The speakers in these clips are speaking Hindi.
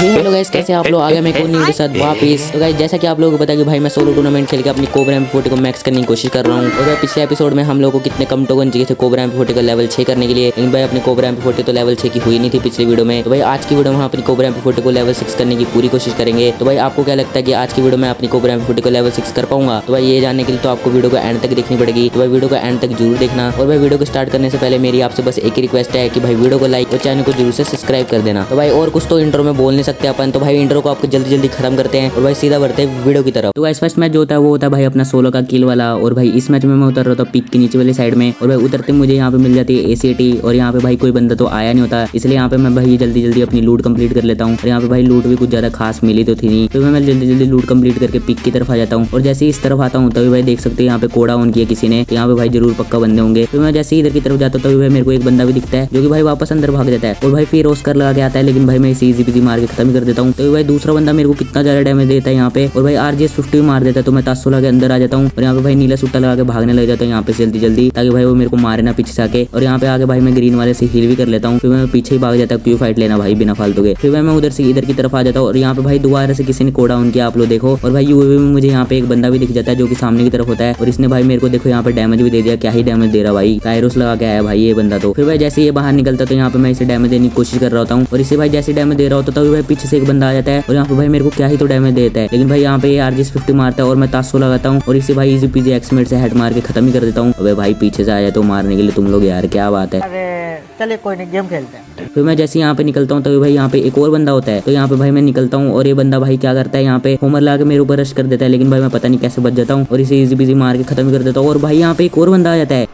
हेलो गाइस, कैसे आप लोग? आ गए मैं एक न्यू के साथ वापस। तो गाइस, जैसा कि आप लोगों को पता है कि भाई मैं सोलो टूर्नामेंट खेल के अपनी कोबरा M40 को मैक्स करने की कोशिश कर रहा हूँ। और भाई पिछले एपिसोड में हम लोगों को कितने कम टोकन चाहिए थे कोबरा M40 को लेवल 6 करने के लिए, लेकिन भाई अपनी कोबरा M40 तो लेवल 6 की हुई नहीं थी पिछली वीडियो में। तो भाई आज की वीडियो में हम अपनी कोबरा M40 को लेवल 6 करने की पूरी कोशिश करेंगे। तो भाई आपको क्या लगता है कि आज की वीडियो में अपनी कोबरा M40 को लेवल 6 कर पाऊंगा? तो भाई ये जानने के लिए तो आपको वीडियो को एंड तक देखनी पड़ेगी। तो भाई वीडियो को एंड तक जरूर देखना। और भाई वीडियो को स्टार्ट करने से पहले मेरी आपसे बस एक ही रिक्वेस्ट है कि भाई वीडियो को लाइक और चैनल को जरूर से सब्सक्राइब कर देना। तो भाई और कुछ तो इंट्रो में बोल नहीं सकते अपन, तो भाई इंट्रो को आपको जल्दी खत्म करते हैं और भाई सीधा बढ़ते हैं वीडियो की तरफ। तो गाइस फर्स्ट मैच जो होता है वो होता है भाई अपना सोलो का किल वाला। और भाई इस मैच में मैं उतर रहा था पिक के नीचे वाली साइड में, और भाई उतरते मुझे यहाँ पे मिल जाती है ACT। और यहाँ पे भाई कोई बंदा तो आया नहीं होता, इसलिए यहाँ पे मैं भाई जल्दी अपनी लूट कंप्लीट कर लेता हूँ। और यहाँ पे भाई लूट भी कुछ ज्यादा खास मिली तो थी नहीं, तो मैं जल्दी लूट कंप्लीट करके पिक की तरफ आ जाता हूँ। और जैसे ही इस तरफ आता हूँ तभी भाई देख सकते हैं यहाँ पे कोड़ा ऑन किया किसी ने, यहाँ पे भाई जरूर पक्का बंदे होंगे। तो मैं जैसे ही इधर की तरफ जाता हूँ तभी भाई मेरे को एक बंदा भी दिखता है जो कि भाई वापस अंदर भाग जाता है। और भाई फिर ऑस्कर लगा के आता है, लेकिन भाई मैं इसे इजी मार के खत्म कर देता हूँ। तो भाई दूसरा बंदा मेरे को कितना ज्यादा डैमेज देता है यहाँ पे, और भाई RGS 50 मार देता है। तो मैं तासो लगा के अंदर आ जाता हूँ और यहाँ पे भाई नीला सुट्टा लगा के भागने लग जाता हूँ यहाँ पे जल्दी ताकि भाई वो मेरे को मारे ना पीछे से आके। और यहाँ पे आगे भाई मैं ग्रीन वाले से हील भी कर लेता हूँ, फिर मैं पीछे ही भाग जाता हूँ, क्यों फाइट लेना भाई बिना फालतू के। फिर मैं उधर से इधर की तरफ आ जाता हूँ और यहाँ पे भाई दोबारा से किसी ने कोड़ा ऑन किया, आप लोग देखो। और भाई UAV में मुझे यहाँ पे एक बंदा भी दिख जाता है जो कि सामने की तरफ होता है, और इसने भाई मेरे को देखो यहाँ पे डैमेज भी दे दिया। क्या ही डैमेज दे रहा भाई, कायरोस लगा के आया भाई ये बंदा। तो फिर भाई जैसे ये बाहर निकलता तो यहाँ पे मैं इसे डैमेज देने की कोशिश कर रहा होता हूँ, और इसे भाई जैसे डैमेज दे रहा होता तभी भाई पीछे से एक बंदा आ जाता है और यहाँ पे भाई मेरे को क्या ही तो डैमेज देता है। लेकिन भाई यहाँ पे RGS 50 मारता है और मैं तासो लगाता हूँ और इसे भाई इजी पीजी एक्समेट से हेड मार के खत्म ही कर देता हूँ। अबे भाई पीछे से आया तो मारने के लिए तुम लोग, यार क्या बात है। अरे चलिए कोई नहीं, गेम खेलते हैं। फिर मैं जैसे यहाँ पे निकलता हूँ तभी भाई यहाँ पे एक और बंदा होता है। तो यहाँ पे भाई मैं निकलता हूँ और ये बंदा भाई क्या करता है, यहाँ पे होमर लगा के मेरे ऊपर रश कर देता है, लेकिन भाई मैं पता नहीं कैसे बच जाता हूँ और इसे इजी पीजी मार के खत्म ही कर देता हूँ। और भाई यहाँ पे एक और बंदा आ जाता है।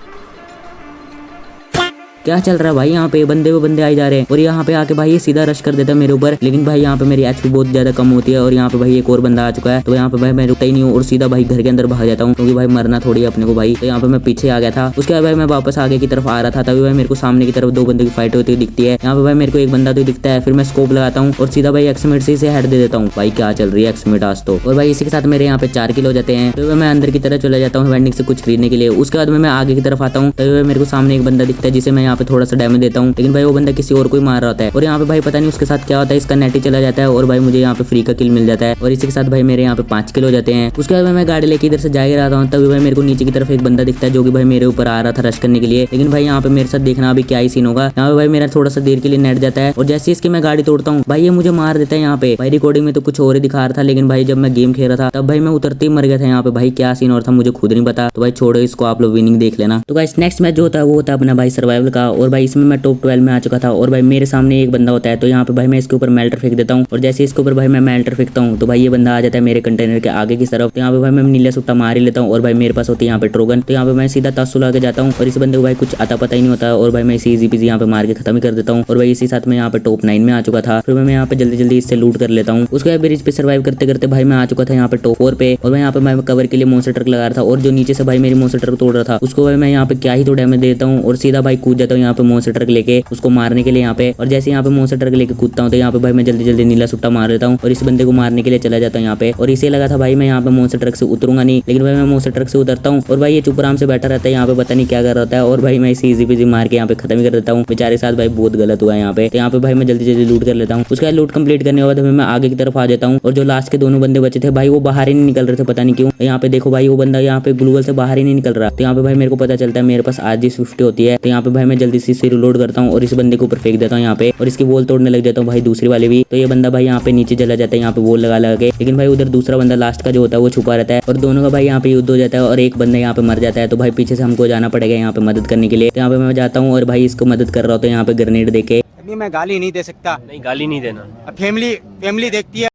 क्या चल रहा है भाई, यहाँ पे बंदे आ जा रहे हैं और यहाँ पे आके भाई ये सीधा रश कर देता है मेरे ऊपर। लेकिन भाई यहाँ पे मेरी HP बहुत ज्यादा कम होती है और यहाँ पे भाई एक और बंदा आ चुका है। तो यहाँ पे भाई मैं रुकता ही नहीं हूँ और सीधा भाई घर के अंदर भाग जाता हूँ, क्योंकि भाई मरना थोड़ी है अपने को भाई। तो यहाँ पे मैं पीछे आ गया था, उसके बाद भाई मैं वापस आगे की तरफ आ रहा था, तभी भाई मेरे को सामने की तरफ दो बंदे की फाइट होती दिखती है। यहाँ पे भाई मेरे को एक बंदा तो दिखता है, फिर मैं स्कोप लगाता हूँ और सीधा भाई एक्समेट से इसे हेड दे देता हूँ। भाई क्या चल रही है एक्समेट आज तो। और भाई इसी के साथ मेरे यहाँ पे 4 किल हो जाते हैं। तो मैं अंदर की तरफ चला जाता हूँ वेंडिंग से कुछ खरीदने के लिए। उसके बाद मैं आगे की तरफ आता हूँ, तभी मेरे को सामने एक बंदा दिखता है जिसे मैं यहाँ पे थोड़ा सा डैमेज देता हूँ, लेकिन भाई वो बंदा किसी और को ही मार रहा होता है। और यहाँ पे भाई पता नहीं उसके साथ क्या होता है, इसका नेट ही चला जाता है और भाई मुझे यहाँ पे फ्री का किल मिल जाता है। और इसी के साथ भाई मेरे यहाँ पे 5 किल हो जाते हैं। उसके बाद मैं गाड़ी लेके इधर से जा रहा हूँ, तभी भाई मेरे को नीचे की तरफ एक बंदा दिखता है जो कि भाई मेरे ऊपर आ रहा था रश करने के लिए। लेकिन भाई यहाँ पे मेरे साथ देखना अभी क्या ही सीन होगा। यहाँ पे भाई मेरा थोड़ा सा देर के लिए नेट जाता है और जैसे इसकी मैं गाड़ी तोड़ता हूँ भाई ये मुझे मार देता है। यहाँ पे भाई रिकॉर्डिंग में तो कुछ और ही दिखा रहा था, लेकिन भाई जब मैं गेम खेल रहा था तब भाई मैं उतरते ही मर गया था। यहाँ पे भाई क्या सीन और था मुझे खुद नहीं पता। तो भाई छोड़ो इसको, आप लोग विनिंग देख लेना। तो गाइस नेक्स्ट मैच जो होता है वो होता है अपना भाई सर्वाइवल का, और भाई इसमें मैं टॉप 12 में आ चुका था। और भाई मेरे सामने एक बंदा होता है, तो यहाँ पे भाई मैं इसके ऊपर मेल्टर फेंक देता हूँ और जैसे इसके ऊपर भाई मैं मेल्टर फेंकता हूँ तो भाई ये बंदा आ जाता है मेरे कंटेनर के आगे की तरफ। तो यहाँ पे भाई मैं नीला सुट्टा मार ही लेता हूँ और भाई मेरे पास होती है यहाँ पे ट्रोगन। तो यहाँ पे मैं सीधा तासु लगा के जाता हूँ और इस बंदे को भाई कुछ आता पता ही नहीं होता और भाई मैं इसी इजी पीजी यहाँ पे मार के खत्म ही कर देता हूँ। और भाई इसी साथ में यहाँ पे टॉप 9 में आ चुका था। फिर मैं यहाँ पे जल्दी इससे लूट कर लेता हूँ। उसके बाद ब्रिज पे सर्वाइव करते भाई मैं आ चुका था यहाँ पे टॉप 4 पे। और मैं यहाँ पे मैं कवर के लिए मोन्स्टर ट्रक लगा रहा था और जो नीचे से भाई मेरी मोन्स्टर ट्रक तोड़ रहा था उसको भाई मैं यहाँ पे क्या ही तो डैमेज देता हूँ और सीधा भाई कूद जाता हूँ यहाँ पे मोन्स्टर ट्रक लेके उसको मारने के लिए यहाँ पे। और जैसे यहाँ पे मोन्स्टर ट्रक लेके कूदता हूँ तो यहाँ पे भाई मैं जल्दी नीला सुट्टा मार लेता हूँ और इस बंदे को मारने के लिए चला जाता हूँ यहाँ पे। और इसे लगा था भाई मैं यहाँ पे मोन्स्टर ट्रक से उतरूंगा नहीं, लेकिन भाई मैं मोन्स्टर ट्रक से उतरता हूँ और भाई ये चुप आराम से बैठा रहता है यहाँ पे, पता नहीं क्या कर रहा होता है। और भाई मैं इसे इजी पीजी मार के यहाँ पे खत्म ही कर देता हूँ। बेचारे साथ भाई बहुत गलत हुआ यहाँ पे। तो यहाँ पे भाई मैं जल्दी लूट कर लेता हूँ। उसके बाद लूट कंप्लीट करने के बाद मैं आगे की तरफ आ जाता हूँ और जो लास्ट के दोनों बंदे बचे थे भाई वो बाहर ही नहीं निकल रहे थे, पता नहीं क्यों। यहाँ पे देखो भाई वो बंदा यहाँ पे ग्लूवल से बाहर ही नहीं निकल रहा। तो यहाँ पे भाई मेरे को पता चलता है मेरे पास RGS 50 होती है। तो यहाँ पे भाई मैं जल्दी से रिलोड करता हूँ और इस बंदे के ऊपर फेंक देता हूँ यहाँ पे और इसकी वॉल तोड़ने लग जाता हूँ भाई दूसरी वाले भी। तो ये बंदा भाई यहाँ पे नीचे चला जाता है यहाँ पे वॉल लगा के, लेकिन भाई उधर दूसरा बंदा लास्ट का जो होता है वो छुपा रहता है और दोनों का भाई यहाँ पे युद्ध हो जाता है और एक बंदा यहाँ पे मर जाता है। तो भाई पीछे से हमको जाना पड़ेगा यहाँ पे मदद करने के लिए। तो यहाँ पे मैं जाता हूँ और भाई इसको मदद कर रहा हूँ। तो यहाँ पे ग्रेनेड देके अभी मैं गाली नहीं दे सकता। नहीं गाली नहीं देना, अब फैमिली देखती है।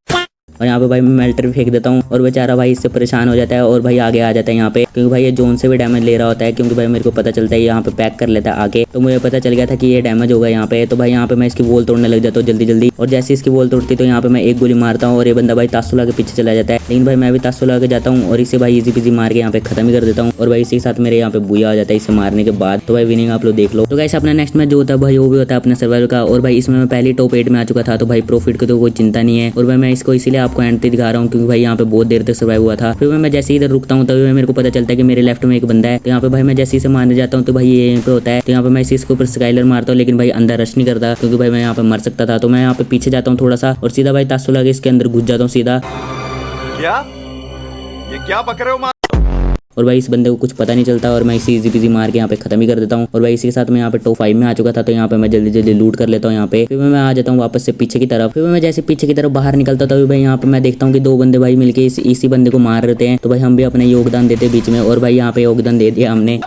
और यहाँ पे भाई मैं मेल्टर भी फेंक देता हूँ और बेचारा भाई इससे परेशान हो जाता है और भाई आगे आ जाता है यहाँ पे, क्योंकि भाई ये जोन से भी डैमेज ले रहा होता है। क्योंकि भाई मेरे को पता चलता है यहाँ पे पैक कर लेता है आगे, तो मुझे पता चल गया था कि ये डैमेज होगा यहाँ पे। तो भाई यहाँ पे मैं इसकी वॉल तोड़ने लग जाता हूँ जल्दी और जैसे इसकी वॉल तोड़ती तो यहाँ पे मैं एक गोली मारता हूँ और ये बंदा भाई तासु लगा के पीछे चला जाता है। लेकिन भाई मैं भी तासु लगा के जाता हूँ और इसे भाई इजी पीजी मार के यहाँ पे खत्म ही कर देता हूँ और भाई इसी के साथ मेरे यहाँ पे बुया आ जाता है इसे मारने के बाद। तो भाई विनिंग आप लोग देख लो। तो गाइस अपना नेक्स्ट मैच जो होता है भाई वो भी होता है अपने सर्वाइवल का, और भाई इसमें मैं पहले टॉप 8 में आ चुका था। तो भाई प्रॉफिट की तो कोई चिंता नहीं है और भाई मैं इसको इसीलिए आप आपको एंड तक दिखा रहा हूँ, क्योंकि भाई यहाँ पे बहुत देर तक सर्वाइव हुआ था। फिर मैं जैसे ही इधर रुकता हूँ तभी मेरे को पता चलता है कि मेरे लेफ्ट में एक बंदा है। तो यहाँ पे भाई मैं जैसे इसे मारने जाता हूँ तो भाई ये यहीं पे होता है। तो यहाँ पे मैं इसके ऊपर स्काइलर मारता हूँ, लेकिन भाई अंदर रश नहीं करता, क्योंकि भाई मैं यहाँ पे मर सकता था। तो मैं यहाँ पे पीछे जाता हूँ थोड़ा सा और सीधा भाई तासो लगे इसके अंदर घुस जाता हूँ सीधा। क्या ये क्या पकड़ रहे हो? और भाई इस बंदे को कुछ पता नहीं चलता और मैं इसी इजी पीजी मार के यहाँ पे खत्म ही कर देता हूँ। और भाई इसी के साथ मैं यहाँ पे टॉप 5 में आ चुका था। तो यहाँ पे मैं जल्दी जल्दी लूट कर लेता हूँ यहाँ पे। फिर मैं आ जाता हूँ वापस से पीछे की तरफ। फिर मैं जैसे पीछे की तरफ बाहर निकलता तभी भाई यहाँ पे मैं देखता हूँ कि 2 बंदे भाई मिलके इसी बंदे को मार रहे हैं। तो भाई हम भी अपने योगदान देते बीच में, और भाई यहाँ पे योगदान दे दिया हमने।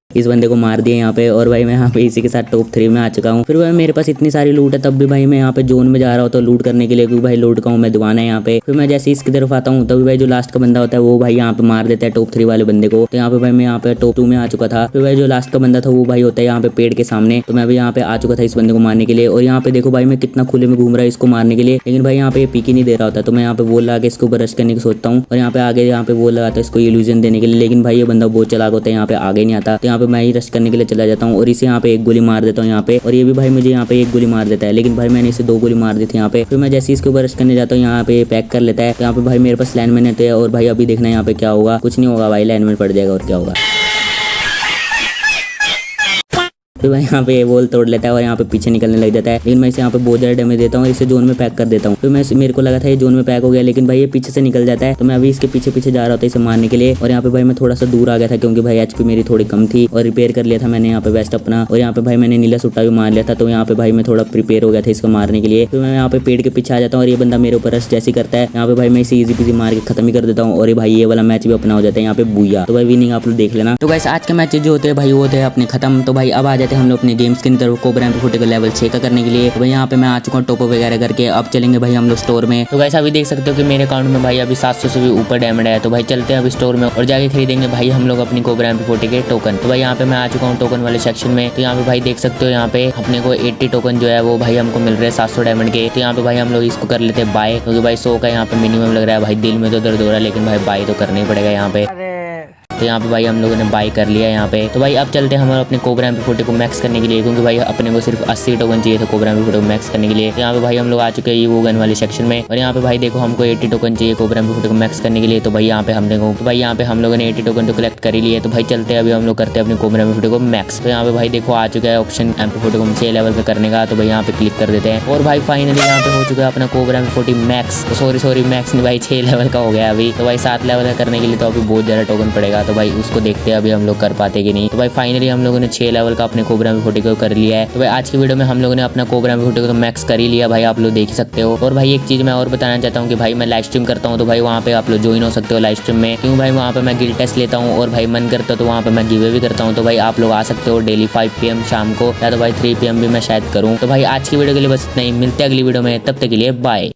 इस बंदे को मार दिया यहाँ पे, और भाई मैं यहाँ पे इसी के साथ टॉप 3 में आ चुका हूँ। फिर भाई मेरे पास इतनी सारी लूट है, तब भी भाई मैं यहाँ पे जोन में जा रहा हूँ तो लूट करने के लिए, क्योंकि भाई लूट का हूँ मैं दीवाना है यहाँ पे। फिर मैं जैसे इसकी तरफ आता हूँ तभी भाई जो लास्ट का बंदा होता है वो भाई यहाँ पे मार देता है टॉप 3 वाले बंदे को। तो यहाँ पे भाई मैं यहाँ पे टॉप 2 में आ चुका था। फिर भाई जो लास्ट का बंदा था वो भाई होता है यहाँ पे पेड़ के सामने। तो मैं भी यहाँ पे आ चुका था इस बंदे को मारने के लिए। और यहाँ पे देखो भाई मैं कितना खुले में घूम रहा है इसको मारने के लिए, लेकिन भाई यहाँ पे पीकी नहीं दे रहा होता। तो मैं यहाँ पे वॉल लगा के इसके ऊपर रश करने की सोचता हूँ, और यहाँ पे आगे यहाँ पे वॉल लगाता है इसको इल्यूजन देने के लिए, लेकिन भाई ये बंदा बहुत चालाक होता है, यहाँ पे आगे नहीं आता। तो यहाँ पे मैं ही रश करने के लिए चला जाता हूँ और इसे यहाँ पे एक गोली मार देता हूँ यहाँ पे। और ये भी भाई मुझे यहाँ पे एक गोली मार देता है, लेकिन भाई मैंने इसे 2 गोली मार दी थी यहाँ पे। फिर मैं जैसे इसके ऊपर रश करने जाता हूँ यहाँ पे पैक कर लेता है। तो यहाँ पे भाई मेरे पास लाइनमैन होते हैं, और भाई अभी देखना यहाँ पे क्या होगा। कुछ नहीं होगा भाई, लाइनमैन पड़ जाएगा और क्या होगा। फिर भाई यहाँ पे वॉल तोड़ लेता है और यहाँ पे पीछे निकलने लग जाता है, लेकिन मैं इसे यहाँ पे बहुत ज्यादा डैमेज देता हूँ और इसे जोन में पैक कर देता हूँ। फिर मेरे को लगा था ये जोन में पैक हो गया, लेकिन भाई ये पीछे से निकल जाता है। तो मैं अभी इसके पीछे पीछे जा रहा था इसे मारने के लिए, और यहाँ पे भाई मैं थोड़ा सा दूर आ गया था, क्योंकि भाई एचपी मेरी थोड़ी कम थी और रिपेयर कर लिया था मैंने यहाँ पे वेस्ट अपना। और यहाँ पे भाई मैंने नीला सुट्टा भी मार लिया था। तो यहाँ पे भाई मैं थोड़ा प्रिपेयर हो गया था इसको मारने के लिए। फिर मैं यहाँ पे पेड़ के पीछे आ जाता हूँ और ये बंदा मेरे ऊपर रश जैसी करता है। यहाँ पे भाई मैं इसे इजी पीजी मार के खत्म ही कर देता हूँ, और ये भाई ये वाला मैच भी अपना हो जाता है यहाँ पे बुया। तो भाई विनिंग आप लोग देख लेना। तो गाइस आज के मैच जो होते हैं भाई वो होते हैं अपने खत्म। तो भाई अब आ जाते हैं हम लोग अपने गेम्स की तरफ कोबरा MP40 को लेवल 6 का करने के लिए। तो भाई यहाँ पे मैं आ चुका हूँ टॉप वगैरह करके। अब चलेंगे भाई हम लोग स्टोर में। तो गाइस अभी देख सकते हो कि मेरे अकाउंट में भाई अभी 700 से भी ऊपर डायमंड है। तो भाई चलते हैं अभी स्टोर में और जाके खरीदेंगे भाई हम लोग अपनी कोबरा MP40 के टोकन। तो भाई यहाँ पे मैं आ चुका हूँ टोकन वाले सेक्शन में। तो यहाँ पे भाई देख सकते हो यहाँ पे अपने को 80 टोकन जो है वो भाई हमको मिल रहे हैं 700 डायमंड के। तो यहाँ पे भाई हम लोग इसको कर लेते हैं बाय, क्योंकि भाई 100 का यहाँ पे मिनिमम लग रहा है। भाई दिल में तो दर्द हो रहा है, लेकिन भाई बाय तो करना ही पड़ेगा यहाँ पे। तो यहाँ पे भाई हम लोगों ने बाय कर लिया यहाँ पे। तो भाई अब चलते हैं हम अपने कोबरा MP40 को मैक्स करने के लिए, क्योंकि भाई अपने को सिर्फ 80 टोकन चाहिए था कोबरा MP40 को मैक्स करने के लिए। तो यहाँ पे भाई हम लोग आ चुके हैं वो गन वाले सेक्शन में, और यहाँ पे भाई देखो हमको 80 टोकन चाहिए कोबरा MP40 को मैक्स करने के लिए। तो भाई यहाँ पे हम देखो तो भाई यहाँ पे हम लोगों ने 80 टोकन तो कलेक्ट कर ही लिए। तो भाई चलते हैं अभी हम लोग करते हैं अपने कोबरा MP40 को मैक्स। तो यहाँ पे भाई देखो आ चुका है ऑप्शन MP40 को 6 लेवल पे करने का। तो भाई यहाँ पे क्लिक कर देते हैं, और भाई फाइनली यहाँ पे हो चुका है अपना cobra MP40 max. Sorry max नहीं भाई 6 लेवल का हो गया अभी। तो भाई 7 लेवल का करने के लिए तो अभी बहुत ज्यादा टोकन पड़ेगा। तो भाई उसको देखते अभी हम लोग कर पाते कि नहीं। तो भाई फाइनली हम लोगों ने 6 लेवल का अपने कोबरा MP40 को कर लिया है। तो भाई आज की वीडियो में हम लोगों ने अपना कोबरा MP40 को तो मैक्स कर ही लिया भाई, आप लोग देख ही सकते हो। और भाई एक चीज मैं और बताना चाहता हूँ कि भाई मैं लाइव स्ट्रीम करता हूँ, तो भाई वहाँ पे आप लोग ज्वाइन हो सकते हो लाइव स्ट्रीम में, क्योंकि भाई वहाँ पे मैं गिल टेस्ट लेता हूँ, और भाई मन करता है तो वहाँ पे मैं गिवे भी करता हूँ। तो भाई आप लोग आ सकते हो डेली 5 PM शाम को, या तो भाई 3 PM भी मैं शायद करूँ। तो भाई आज की वीडियो के लिए बस इतना ही, मिलते हैं अगली वीडियो में, तब तक के लिए बाय।